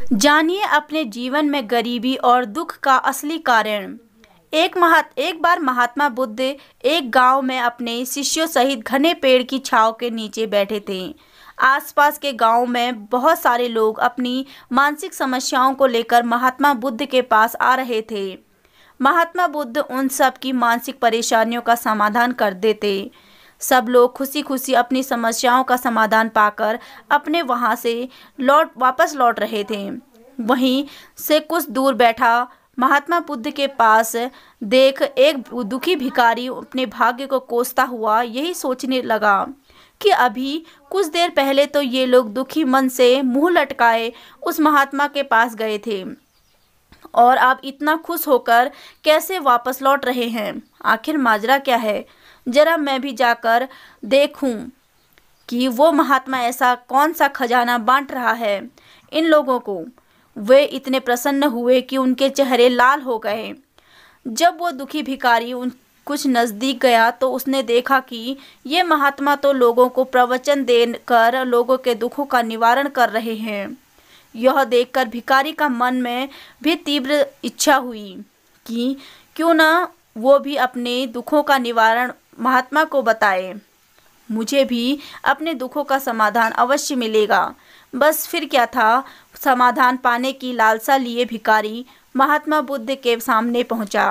जानिए अपने जीवन में गरीबी और दुख का असली कारण। एक बार महात्मा बुद्ध एक गांव में अपने शिष्यों सहित घने पेड़ की छांव के नीचे बैठे थे। आसपास के गांव में बहुत सारे लोग अपनी मानसिक समस्याओं को लेकर महात्मा बुद्ध के पास आ रहे थे। महात्मा बुद्ध उन सब की मानसिक परेशानियों का समाधान कर देते। सब लोग खुशी खुशी अपनी समस्याओं का समाधान पाकर अपने वहां से वापस लौट रहे थे। वहीं से कुछ दूर बैठा महात्मा बुद्ध के पास देख एक दुखी भिखारी अपने भाग्य को कोसता हुआ यही सोचने लगा कि अभी कुछ देर पहले तो ये लोग दुखी मन से मुंह लटकाए उस महात्मा के पास गए थे और अब इतना खुश होकर कैसे वापस लौट रहे हैं। आखिर माजरा क्या है? जरा मैं भी जाकर देखूं कि वो महात्मा ऐसा कौन सा खजाना बांट रहा है इन लोगों को। वे इतने प्रसन्न हुए कि उनके चेहरे लाल हो गए। जब वो दुखी भिखारी कुछ नज़दीक गया तो उसने देखा कि ये महात्मा तो लोगों को प्रवचन देकर लोगों के दुखों का निवारण कर रहे हैं। यह देखकर भिखारी का मन में भी तीव्र इच्छा हुई कि क्यों ना वो भी अपने दुखों का निवारण महात्मा को बताए। मुझे भी अपने दुखों का समाधान अवश्य मिलेगा। बस फिर क्या था, समाधान पाने की लालसा लिए भिखारी महात्मा बुद्ध के सामने पहुंचा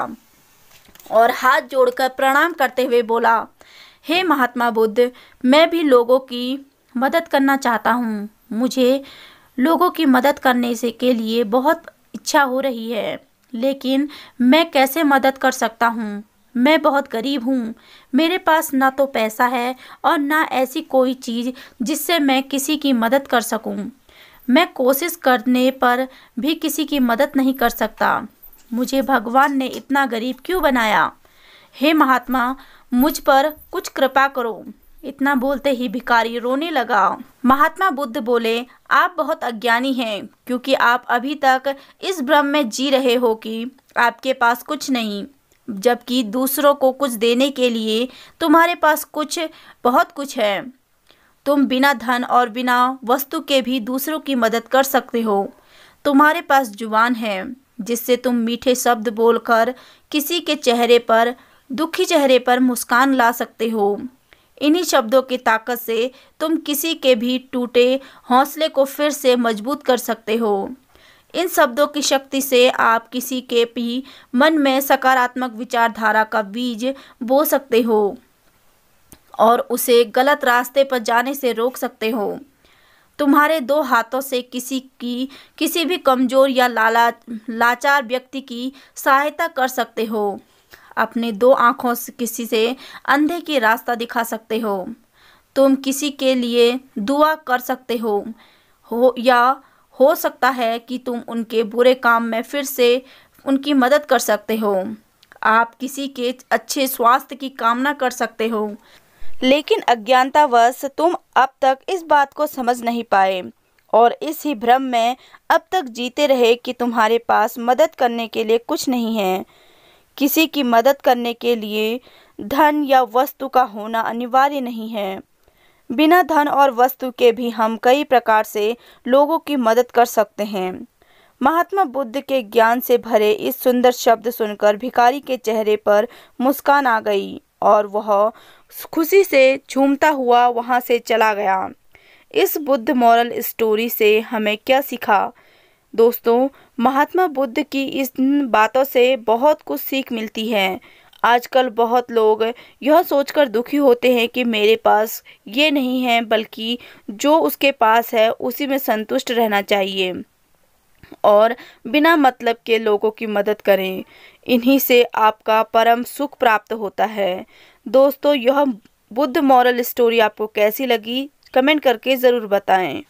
और हाथ जोड़कर प्रणाम करते हुए बोला, हे महात्मा बुद्ध, मैं भी लोगों की मदद करना चाहता हूँ। मुझे लोगों की मदद करने से के लिए बहुत इच्छा हो रही है, लेकिन मैं कैसे मदद कर सकता हूँ? मैं बहुत गरीब हूँ। मेरे पास ना तो पैसा है और ना ऐसी कोई चीज़ जिससे मैं किसी की मदद कर सकूँ। मैं कोशिश करने पर भी किसी की मदद नहीं कर सकता। मुझे भगवान ने इतना गरीब क्यों बनाया? हे महात्मा, मुझ पर कुछ कृपा करो। इतना बोलते ही भिखारी रोने लगा। महात्मा बुद्ध बोले, आप बहुत अज्ञानी हैं, क्योंकि आप अभी तक इस भ्रम में जी रहे हो कि आपके पास कुछ नहीं, जबकि दूसरों को कुछ देने के लिए तुम्हारे पास बहुत कुछ है। तुम बिना धन और बिना वस्तु के भी दूसरों की मदद कर सकते हो। तुम्हारे पास जुबान है जिससे तुम मीठे शब्द बोलकर किसी के दुखी चेहरे पर मुस्कान ला सकते हो। इन्हीं शब्दों की ताकत से तुम किसी के भी टूटे हौसले को फिर से मजबूत कर सकते हो। इन शब्दों की शक्ति से आप किसी के भी मन में सकारात्मक विचारधारा का बीज बो सकते हो और उसे गलत रास्ते पर जाने से रोक सकते हो। तुम्हारे दो हाथों से किसी भी कमजोर या लाचार व्यक्ति की सहायता कर सकते हो। अपने दो आँखों से किसी से अंधे की रास्ता दिखा सकते हो। तुम किसी के लिए दुआ कर सकते हो या हो सकता है कि तुम उनके बुरे काम में फिर से उनकी मदद कर सकते हो। आप किसी के अच्छे स्वास्थ्य की कामना कर सकते हो, लेकिन अज्ञानतावश तुम अब तक इस बात को समझ नहीं पाए और इस ही भ्रम में अब तक जीते रहे कि तुम्हारे पास मदद करने के लिए कुछ नहीं है। किसी की मदद करने के लिए धन या वस्तु का होना अनिवार्य नहीं है। बिना धन और वस्तु के भी हम कई प्रकार से लोगों की मदद कर सकते हैं। महात्मा बुद्ध के ज्ञान से भरे इस सुंदर शब्द सुनकर भिखारी के चेहरे पर मुस्कान आ गई और वह खुशी से झूमता हुआ वहां से चला गया। इस बुद्ध मॉरल स्टोरी से हमें क्या सीखा? दोस्तों, महात्मा बुद्ध की इन बातों से बहुत कुछ सीख मिलती है। आजकल बहुत लोग यह सोचकर दुखी होते हैं कि मेरे पास ये नहीं है, बल्कि जो उसके पास है उसी में संतुष्ट रहना चाहिए और बिना मतलब के लोगों की मदद करें। इन्हीं से आपका परम सुख प्राप्त होता है। दोस्तों, यह बुद्ध मॉरल स्टोरी आपको कैसी लगी? कमेंट करके ज़रूर बताएं।